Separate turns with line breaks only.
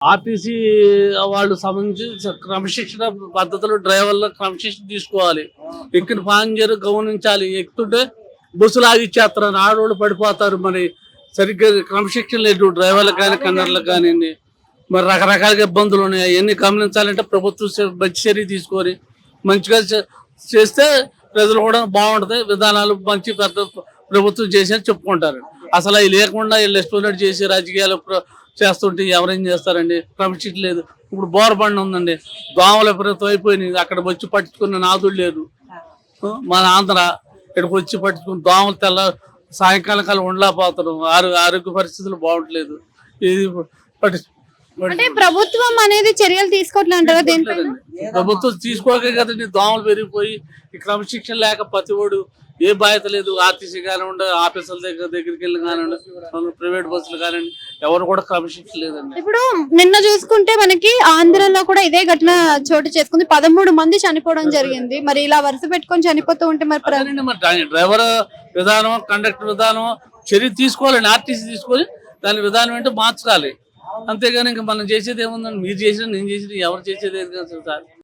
RTC వాళ్ళు సంబంధించి క్రమశిక్షణ పద్ధతులు డ్రైవర్ల క్రమశిక్షణ తీసుకోవాలి. ఎక్కిన ప్యాసింజర్ గమనించాలి. ఎక్కుతుంటే బస్సులు ఆగిచ్చేస్తున్నారు, ఆడవాళ్ళు పడిపోతారు. మరి సరిగ్గా క్రమశిక్షణ లేదు డ్రైవర్లకు కానీ కండక్టర్లకు కానివ్వండి. మరి రకరకాలుగా ఇబ్బందులు ఉన్నాయి. అవన్నీ గమనించాలంటే ప్రభుత్వం మంచి చర్య తీసుకొని మంచిగా చేస్తే ప్రజలు కూడా బాగుంటుంది. విధానాలు మంచి పెద్ద ప్రభుత్వం చేసి చెప్పుకుంటారు. అసలు అవి లేకుండా వీళ్ళు ఎస్టోనేట్ చేసి రాజకీయాలు చేస్తుంటే ఎవరేం చేస్తారండి? క్రమశిక్షణ లేదు. ఇప్పుడు బోరబండి ఉందండి, దోమలు విపరీతం అయిపోయినాయి. అక్కడ వచ్చి పట్టించుకున్న నాదుడు లేదు. మన ఆంధ్ర ఇక్కడికి వచ్చి పట్టించుకుని దోమలు తెల్ల సాయంకాలం కాలం ఉండలేకపోతారు. ఆరోగ్య పరిస్థితులు బాగుంటలేదు. ఇది
అంటే ప్రభుత్వం అనేది చర్యలు తీసుకోవట్లేదు అంటారా దీనిపైన?
ప్రభుత్వం తీసుకోకే కదండి దోమలు పెరిగిపోయి. ఈ క్రమశిక్షణ లేక ప్రతి ఓడు ఏ బాధ్యత లేదు. ఆర్టీసీ కానివ్వండి, ఆఫీసుల దగ్గరికి వెళ్ళి కానివ్వండి, ప్రైవేట్ బస్సులు కానివ్వండి, ఎవరు కూడా క్రమశిక్షణ లేదండి.
ఇప్పుడు నిన్న చూసుకుంటే మనకి ఆంధ్రలో కూడా ఇదే ఘటన చోటు చేసుకుంది. 13 మంది చనిపోవడం జరిగింది. మరి ఇలా వరుస పెట్టుకొని చనిపోతూ ఉంటే మరి
మరి డ్రైవర్ విధానం, కండక్టర్ విధానం చర్య తీసుకోవాలండి. ఆర్టీసీ తీసుకొని దాని విధానం ఏంటో మార్చాలి. అంతేగాని ఇంకా మనం చేసేది ఏముందండి? మీరు చేసినా నేను చేసేది ఎవరు చేసేది ఏది కాదు సార్.